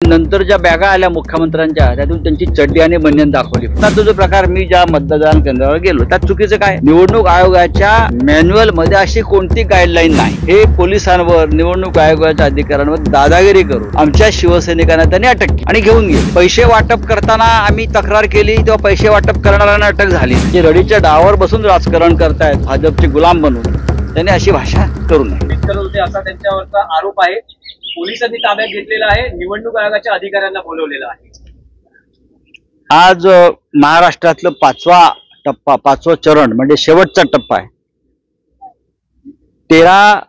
नंतर ज्या बॅगा आल्या मुख्यमंत्र्यांच्या त्यातून त्यांची चड्डी आणि बनियन दाखवली। आता जो प्रकार मी ज्या मतदान केंद्रावर गेलो त्यात चुकीचं काय? निवडणूक आयोगाच्या मॅन्युअल मध्ये अशी कोणती गाईडलाईन नाही। हे पोलिसांवर निवडणूक आयोगाच्या अधिकाऱ्यांवर दादागिरी करून आमच्या शिवसैनिकांना त्यांनी अटक केली आणि घेऊन गेले। पैसे वाटप करताना आम्ही तक्रार केली तेव्हा पैसे वाटप करणाऱ्यांना अटक झाली। जे रडीच्या डावावर बसून राजकारण करतायत भाजपचे गुलाम बनून त्यांनी अशी भाषा करू नये असा त्यांच्यावरचा आरोप आहे। पोलिसांनी ताब्यात घेतलेला आहे, निवडणूक आयोगाच्या अधिकाऱ्यांना बोलवलेलं आहे। आज महाराष्ट्रातलं पाचवा चरण म्हणजे शेवटचा टप्पा आहे। 13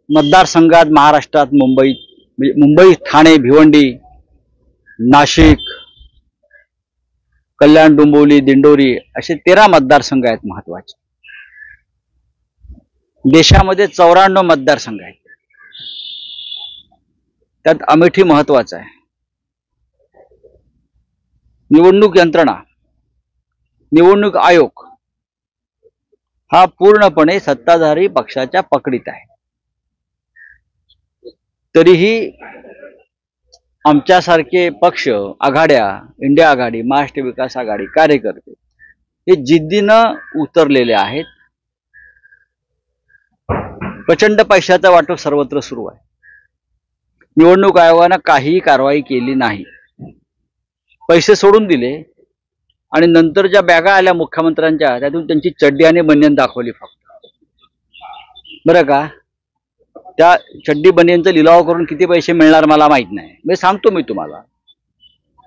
मतदारसंघात महाराष्ट्रात मुंबई, ठाणे, भिवंडी, नाशिक, कल्याण, डोंबिवली, दिंडोरी असे 13 मतदारसंघ आहेत महत्वाचे। देशामध्ये 94 मतदारसंघ आहेत, त्यात अमेठी महत्वाचा आहे। निवडणूक यंत्रणा, निवडणूक आयोग हा पूर्णपणे सत्ताधारी पक्षाच्या पकडीत आहे। तरीही आमच्यासारखे पक्ष, आघाड्या, इंडिया आघाडी, महाराष्ट्र विकास आघाडी, कार्यकर्ते हे जिद्दीनं उतरलेले आहेत। प्रचंड पैशाचं वाटप सर्वत्र सुरू आहे। निवडणूक आयोगानं काहीही कारवाई केली नाही, पैसे सोडून दिले आणि नंतर ज्या बॅगा आल्या मुख्यमंत्र्यांच्या त्यातून त्यांची चड्डी आणि बनियन दाखवली फक्त। बरं का, त्या चड्डी बनियनचा लिलाव करून किती पैसे मिळणार मला माहित नाही, मी सांगतो मी तुम्हाला।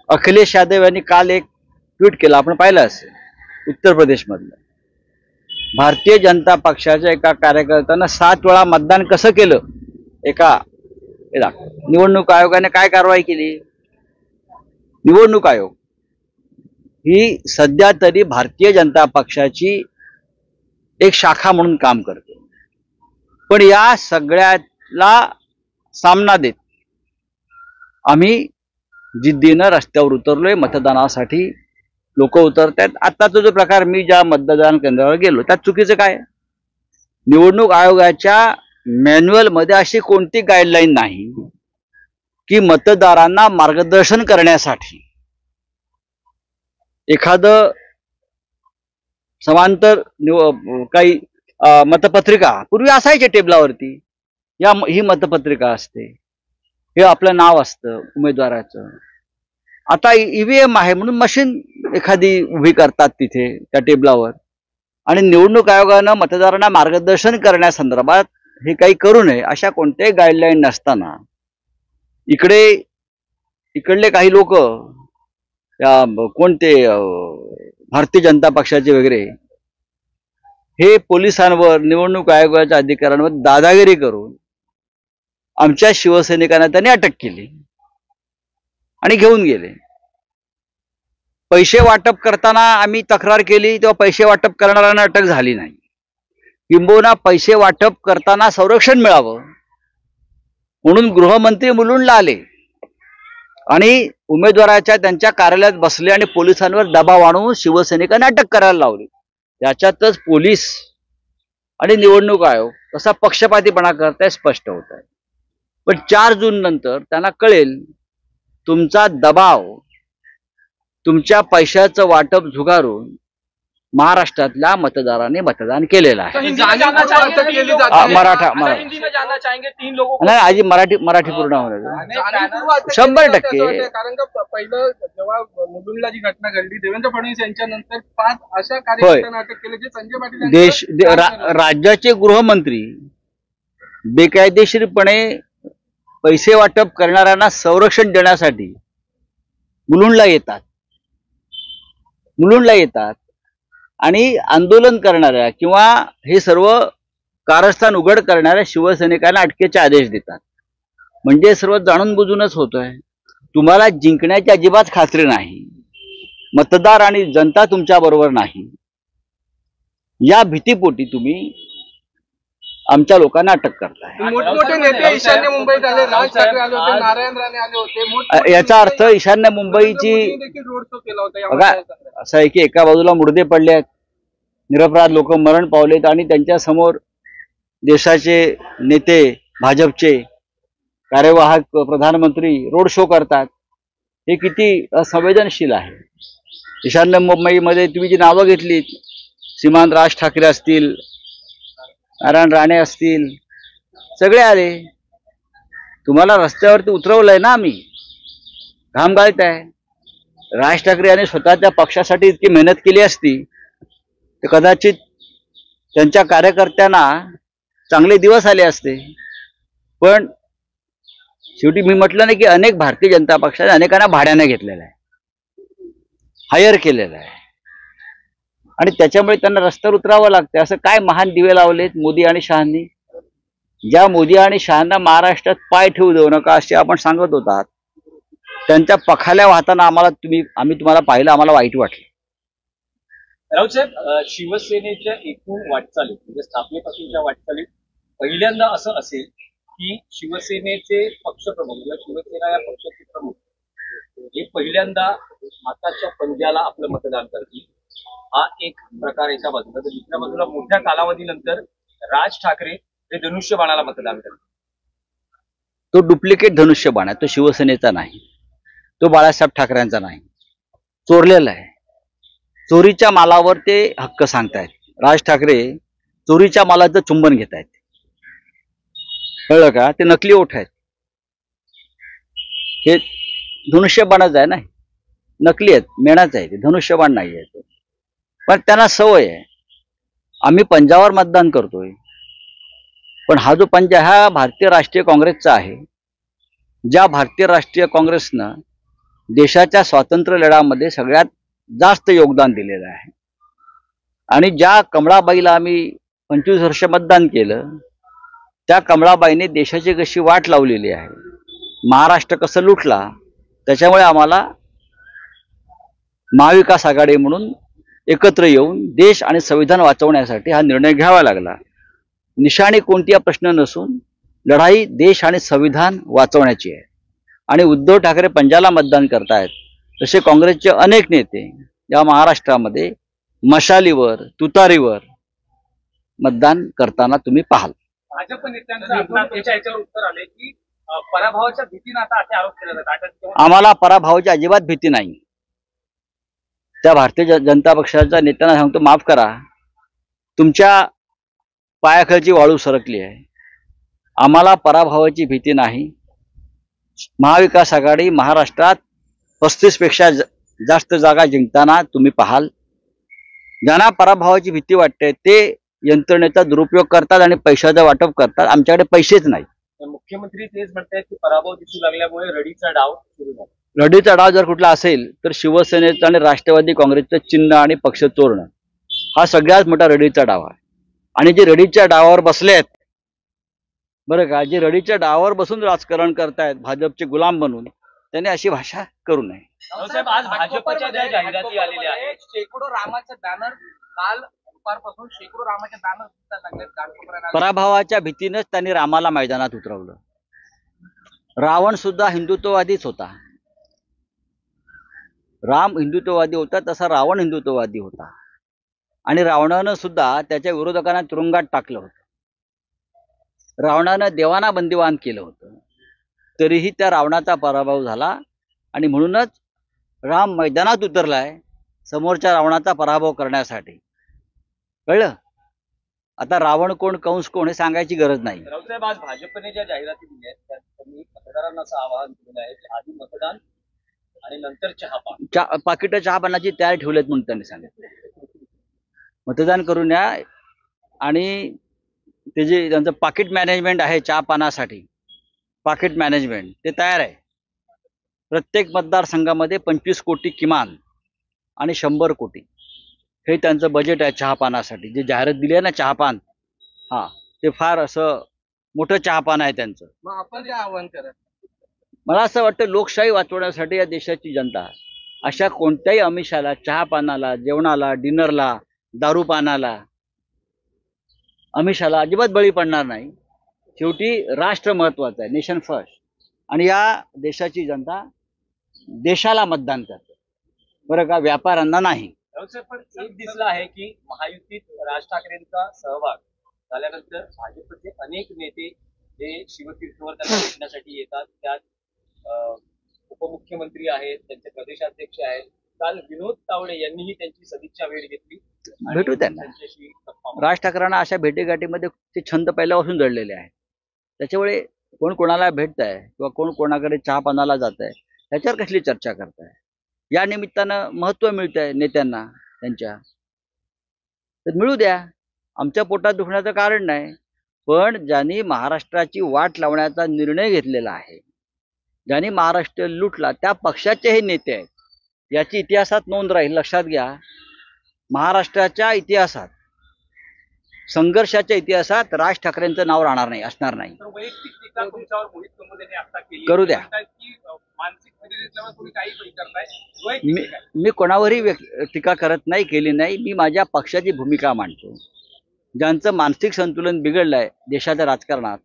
अखिलेश यादव यांनी काल एक ट्विट केलं, आपण पाहिलं असेल, उत्तर प्रदेशमधलं। भारतीय जनता पक्षाच्या एका कार्यकर्त्यानं 7 वेळा मतदान कसं केलं एका निवडणूक आयोगाने काय कारवाई केली? निवडणूक आयोग ही सध्या तरी भारतीय जनता पक्षाची एक शाखा म्हणून काम करते, पण या सगळ्याला सामना देत आम्ही जिद्दीनं रस्त्यावर उतरलोय। मतदानासाठी लोक उतरतात। आताचा जो प्रकार मी ज्या मतदान केंद्रावर गेलो त्यात चुकीचं काय? निवडणूक आयोगाच्या मॅन्युअल मध्ये अशी कोणती गाईडलाईन नाही की मतदारांना मार्गदर्शन करण्यासाठी एखादं समांतर काही मतपत्रिका पूर्वी असायच्या टेबलावरती, ही मतपत्रिका असते, हे आपलं नाव असतं उमेदवाराचं। आता ईव्हीएम आहे म्हणून मशीन एखादी उभी करतात तिथे त्या टेबलावर, आणि निवडणूक आयोगानं मतदारांना मार्गदर्शन करण्यासंदर्भात हे काही करू नये अशा कोणत्याही गाईडलाईन नसताना इकडले काही लोक कोणते भारतीय जनता पक्षाचे वगैरे हे पोलिसांवर निवडणूक आयोगाच्या अधिकाऱ्यांवर दादागिरी करून आमच्या शिवसैनिकांना त्यांनी अटक केली आणि घेऊन गेले। पैसे वाटप करताना आम्ही तक्रार केली तेव्हा पैसे वाटप करणाऱ्यांना अटक झाली नाही। किंबहुना पैसे वाटप करताना संरक्षण मिळावं म्हणून गृहमंत्री मुलुंडला आले आणि उमेदवाराच्या त्यांच्या कार्यालयात बसले आणि पोलिसांवर दबाव आणून शिवसैनिकांना अटक करायला लावली। याच्यातच पोलीस आणि निवडणूक आयोग कसा पक्षपातीपणा करताय स्पष्ट होत आहे। पण 4 जून नंतर त्यांना कळेल तुमचा दबाव, तुमच्या पैशाचं वाटप झुगारून महाराष्ट्रातल्या मतदारांनी मतदान केलेलं आहे। मराठा नाही, आजी मराठी पूर्ण होणार 100%। कारण का पहिलं जेव्हा मुलुंडला जी घटना घडली देवेंद्र फडणवीस यांच्यानंतर 5 अशा कार्यकर्त्यांना अटक केली जे संजय पाटील राज्याचे गृहमंत्री बेकायदेशीरपणे पैसे वाटप करणाऱ्यांना संरक्षण देण्यासाठी मुलुंडला येतात आणि आंदोलन करणाऱ्या किंवा हे सर्व कारस्थान उघड करणाऱ्या शिवसैनिकांना अटकेचे आदेश देतात। म्हणजे सर्व जाणून बुजूनच होतोय। तुम्हाला जिंकण्याची अजिबात खात्री नाही, मतदार आणि जनता तुमच्या बरोबर नाही, या भीतीपोटी तुम्ही आमच्या लोकांना अटक करताय। मोठमोठे नेते ईशान्य मुंबईत आले, राज ठाकरे आले होते, नारायण राणे आले होते। याचा अर्थ ईशान्य मुंबईची रोड शो केला होता। बघा, असं आहे की एका बाजूला मुर्दे पडले आहेत, निरपराध लोक मरण पावलेत आणि त्यांच्या समोर देशाचे नेते भाजपचे कार्यवाहक प्रधानमंत्री रोड शो करतात, हे किती असंवेदनशील आहे. ईशान्य मुंबईमध्ये तुम्ही जी नावं घेतली, सीमांत राज ठाकरे असतील, नारायण राणे असतील, सगळे आले. तुम्हाला रस्त्यावरती उतरवलंय ना आम्ही, घाम गाळत आहे. राज ठाकरे यांनी स्वतःच्या पक्षासाठी इतकी मेहनत केली असती तर कदाचित त्यांच्या कार्यकर्त्यांना चांगले दिवस आले असते. पण शेवटी मी म्हटलं ना की अनेक भारतीय जनता पक्षाने अनेकांना भाड्याने घेतलेलं आहे, हायर केलेलं आहे, आणि त्याच्यामुळे त्यांना रस्त्यावर उतरावं लागतं. असं काय महान दिवे लावलेत मोदी आणि शहांनी? ज्या मोदी आणि शहांना महाराष्ट्रात पाय ठेवू देऊ नका असे आपण सांगत होतात, त्यांच्या पखाल्या वाहताना आम्ही तुम्हाला पाहिलं, आम्हाला वाईट वाटलं. राऊत साहेब, शिवसेनेच्या एकूण वाटचालीत म्हणजे स्थापनेपासूनच्या वाटचालीत पहिल्यांदा असं असेल की शिवसेनेचे पक्षप्रमुख किंवा शिवसेना या पक्षाचे प्रमुख हे पहिल्यांदा हाताच्या पंजाला आपलं मतदान करतील. हा एक प्रकार एका बाजूला, तर दुसऱ्या बाजूला मोठ्या कालावधीनंतर राज ठाकरे हे धनुष्यबाणाला मतदान करतील. तो डुप्लिकेट धनुष्यबाण आहे, तो शिवसेनेचा नाही, तो बाळासाहेब ठाकरेंचा नाही, चोरलेला आहे. चोरीच्या मालावर ते हक्क सांगतायत. राज ठाकरे चोरीच्या मालाचं चुंबन घेत आहेत, कळलं का? ते नकली ओठ आहेत. हे धनुष्यबाणच आहे ना, नकली आहेत, मेणाच आहे, ते धनुष्यबाण नाही आहे. तो पण त्यांना सवय आहे. आम्ही पंजावर मतदान करतोय, पण हा जो पंजा हा भारतीय राष्ट्रीय काँग्रेसचा आहे. ज्या भारतीय राष्ट्रीय काँग्रेसनं देशाच्या स्वातंत्र्य लढ्यामध्ये सगळ्यात जास्त योगदान दिलेलं आहे, आणि ज्या कमळाबाईला आम्ही 25 वर्ष मतदान केलं, त्या कमळाबाईने देशाची कशी वाट लावलेली आहे, महाराष्ट्र कसं लुटला, त्याच्यामुळे आम्हाला महाविकास आघाडी म्हणून एकत्र येऊन देश आणि संविधान वाचवण्यासाठी हा निर्णय घ्यावा लागला. निशाणी कोणती हा प्रश्न नसून लढाई देश आणि संविधान वाचवण्याची आहे. आणि उद्धव ठाकरे पंजाला मतदान करतायत, तसे काँग्रेसचे अनेक नेते या महाराष्ट्रामध्ये मशालीवर, तुतारीवर मतदान करताना तुम्ही पाहाल. भाजप नेत्यांचं याच्यावर उत्तर आले की पराभवाच्या भीतीने आता असे आरोप केले जातात. आम्हाला पराभवाची अजिबात भीती नाही. त्या भारतीय जनता पक्षाच्या नेत्यांना सांगतो, माफ करा, तुमच्या पायाखालची वाळू सरकली आहे. आम्हाला पराभवाची भीती नाही. महाविकास आघाडी महाराष्ट्रात 35 पेक्षा जास्त जागा जिंकताना तुम्ही पाहाल. ज्यांना पराभवाची भीती वाटते ते यंत्रणेचा दुरुपयोग करतात आणि पैशाचं वाटप करतात. आमच्याकडे पैसेच नाही. मुख्यमंत्री तेच म्हणतात की पराभव दिसू लागल्यामुळे रडीचा डाव सुरू झाला. रडीचा डाव जर कुठला असेल तर शिवसेनेचं आणि राष्ट्रवादी काँग्रेसचं चिन्ह आणि पक्ष चोरणं हा सगळ्यात मोठा रडीचा डाव आहे. आणि जे रडीच्या डावावर बसलेत, बरं का, जे रडीच्या डावावर बसून राजकारण करतायत भाजपचे गुलाम बनून, त्यांनी अशी भाषा करू नये. साहेब, आज भाजपच्या ज्या जाहिराती आलेल्या आहेत, शेकडो रामाचे बॅनर काल दुपारपासून शेकडो रामाचे बॅनर दिसायला लागलेत. पराभवाच्या भीतीनंच त्यांनी रामाला मैदानात उतरवलं. रावण सुद्धा हिंदुत्ववादीच होता. राम हिंदुत्ववादी होता, तसा रावण हिंदुत्ववादी होता. आणि रावणानं सुद्धा त्याच्या विरोधकांना तुरुंगात टाकलं होतं. रावणानं देवांना बंदिवान केलं होतं, तरीही त्या रावणाचा पराभव झाला. आणि म्हणूनच राम मैदानात उतरलाय समोरच्या रावणाचा पराभव करण्यासाठी. कळलं? आता रावण कोण, कंस कोण हे सांगायची गरज नाही. रावसाहेब, आज भाजपने ज्या जाहिराती दिल्या आहेत त्यात त्यांनी मतदारांना असं आवाहन केलं आहे की आधी मतदान आणि नंतर चहापान. पाकिटं चहापानाची तयार ठेवलेत म्हणून त्यांनी सांगितलं. मतदान करून या, आणि ते जे त्यांचं पाकिट मॅनेजमेंट आहे चहापानासाठी, पाकिट मॅनेजमेंट ते तयार आहे. प्रत्येक मतदारसंघामध्ये 25 कोटी किमान आणि 100 कोटी हे त्यांचं बजेट आहे चहापानासाठी. जे जाहिरात दिली आहे ना चहापान, हा, ते फार असं मोठं चहापान आहे त्यांचं. मग आपण काय आवाहन करत? मला असं वाटतं लोकशाही वाचवण्यासाठी या देशाची जनता अशा कोणत्याही आमिषाला, चहापानाला, जेवणाला, डिनरला, दारूपानाला, आमिषाला अजिबात बळी पडणार नाही. शेवटी राष्ट्र महत्वाचं आहे, नेशन फर्स्ट. आणि या देशाची जनता देशाला मतदान करते, बरं का, व्यापाऱ्यांना नाही. पण एक दिसलं आहे की महायुतीत राज ठाकरेंचा सहभाग झाल्यानंतर भाजपचे अनेक नेते हे शिवतीर्थवर त्यांना भेटण्यासाठी येतात. त्यात उपमुख्यमंत्री आहेत, त्यांचे प्रदेशाध्यक्ष आहेत. काल विनोद तावडे यांनीही त्यांची सदिच्छा भेट घेतली. आणि भेटू त्यांना. त्यांच्याशी गप्पा मारल्या. राज ठाकरेंना अशा भेटीगाठीमध्ये ते छंद पहिल्यापासून जडलेले आहे. त्याच्यामुळे कोण कोणाला भेटत आहे किंवा कोण कोणाकडे चहा पानाला जात आहे त्याच्यावर कसली चर्चा करताय. या निमित्तानं महत्त्व मिळत आहे नेत्यांना त्यांच्या, तर मिळू द्या. आमच्या पोटात दुखण्याचं कारण नाही. पण ज्यांनी महाराष्ट्राची वाट लावण्याचा निर्णय घेतलेला आहे, ज्यांनी महाराष्ट्र लुटला, त्या पक्षाचे हे नेते आहेत. याची इतिहासात नोंद राहील. लक्षात घ्या, महाराष्ट्राच्या इतिहासात, संघर्षाच्या इतिहासात राज ठाकरेंचं नाव राहणार नाही, असणार नाही. तर वैयक्तिक टीका तुमच्यावर मोहित कंबोजेने आता केली. करू द्या. म्हणतात की मानसिक स्थितीवर तुम्ही काही करताय. वैयक्तिक टीका आहे. मी कोणावरही टीका करत नाही, केली नाही. मी माझ्या पक्षाची भूमिका मांडतो. ज्यांचं मानसिक संतुलन बिघडलंय देशाच्या राजकारणात,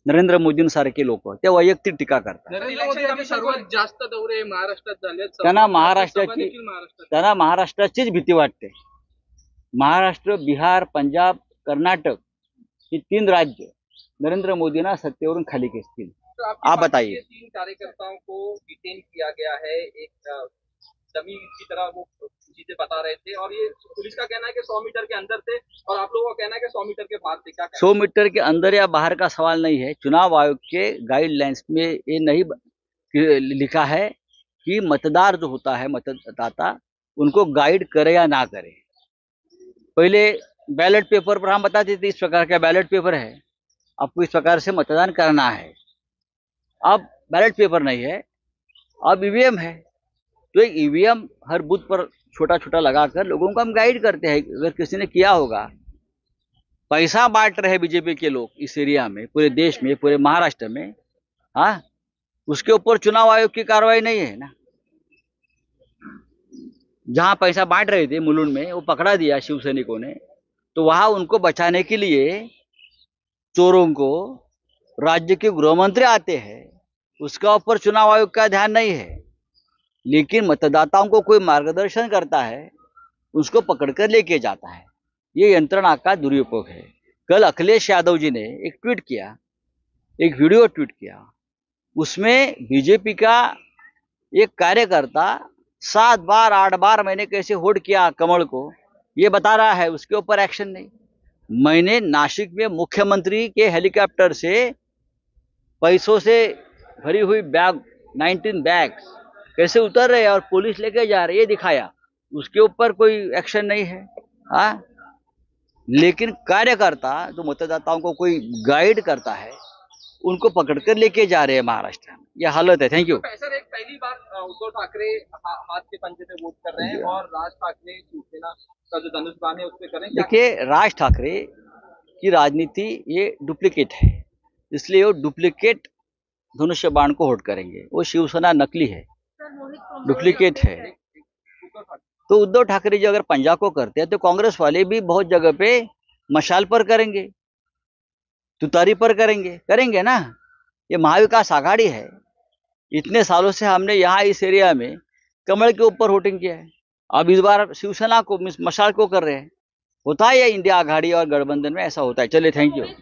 नरेंद्र मोदींसारखे लोक, ते वैयक्तिक टीका करतात. नरेंद्र मोदी यांचे सर्वात जास्त दौरे महाराष्ट्रात झाले. त्यांना महाराष्ट्राचीच भीती वाटते. महाराष्ट्र, बिहार, पंजाब, कर्नाटक ही 3 राज्य नरेंद्र मोदींना सत्तेवरून खाली खेचतील. तो आपकी आप पार्टी बताइए. के 3 कार्यकर्ताओं को डिटेन किया गया है. एक डमी की तरह वो चीजें बता रहे थे और ये पुलिस का कहना है कि 100 मीटर के अंदर थे और आप लोगों का कहना है कि 100 मीटर के बाहर थे. क्या 100 मीटर के अंदर या बाहर का सवाल नहीं है. चुनाव आयोग के गाइडलाइंस में ये नहीं लिखा है कि मतदार जो होता है, मतदाता, उनको गाइड करे या ना करे. पहले बैलेट पेपर पर हम बताते थे इस प्रकार का बैलेट पेपर है, आपको इस प्रकार से मतदान करना है. अब बैलेट पेपर नहीं है, अब ईवीएम है. तो एक ईवीएम हर बूथ पर छोटा छोटा लगाकर लोगों को हम गाइड करते हैं. अगर किसी ने किया होगा, पैसा बांट रहे बीजेपी के लोग इस एरिया में, पूरे देश में, पूरे महाराष्ट्र में, हाँ, उसके ऊपर चुनाव आयोग की कार्रवाई नहीं है ना. जहां पैसा बांट रहे थे मुलुंड में, वो पकड़ा दिया शिवसैनिकों ने. तो वहां उनको बचाने के लिए चोरों को राज्य के गृह मंत्री आते हैं, उसका ऊपर चुनाव आयोग का ध्यान नहीं है. लेकिन मतदाताओं को कोई मार्गदर्शन करता है, उसको पकड़कर लेके जाता है. ये यंत्रणा का दुरुपयोग है. कल अखिलेश यादव जी ने एक ट्वीट किया, एक वीडियो ट्वीट किया. उसमें बीजेपी का एक कार्यकर्ता 7 बार 8 बार मैंने कैसे होल्ड किया कमल को, ये बता रहा है. उसके ऊपर एक्शन नहीं. मैंने नासिक में मुख्यमंत्री के हेलीकॉप्टर से पैसों से भरी हुई बैग, 19 बैग्स कैसे उतर रहे हैं और पुलिस लेके जा रही है, ये दिखाया. उसके ऊपर कोई एक्शन नहीं है. हाँ, लेकिन कार्यकर्ता जो मतदाताओं को कोई गाइड करता है, उनको पकड़कर लेके जा रहे हैं महाराष्ट्र में. ये हालत है. Thank you. सर, एक पहली बार उद्धव ठाकरे हाथ के पंजे पे वोट कर रहे हैं और राज ठाकरे शिवसेना का जो धनुष्बाण है उस पे कर रहे हैं. देखिए, राज ठाकरे की राजनीति ये डुप्लीकेट है, इसलिए वो डुप्लीकेट धनुष्य बाण को होल्ड करेंगे. वो शिवसेना नकली है, डुप्लीकेट है. तो उद्धव ठाकरे जी अगर पंजाब को करते हैं तो कांग्रेस वाले भी बहुत जगह पे मशाल पर करेंगे, तुतारी पर करेंगे ना. ये महाविकास आघाड़ी है. इतने सालों से हमने यहाँ इस एरिया में कमल के ऊपर वोटिंग किया है. अब इस बार शिवसेना को, मशाल को कर रहे हैं. होता है ये इंडिया आघाड़ी और गठबंधन में, ऐसा होता है. चलिए, थैंक यू.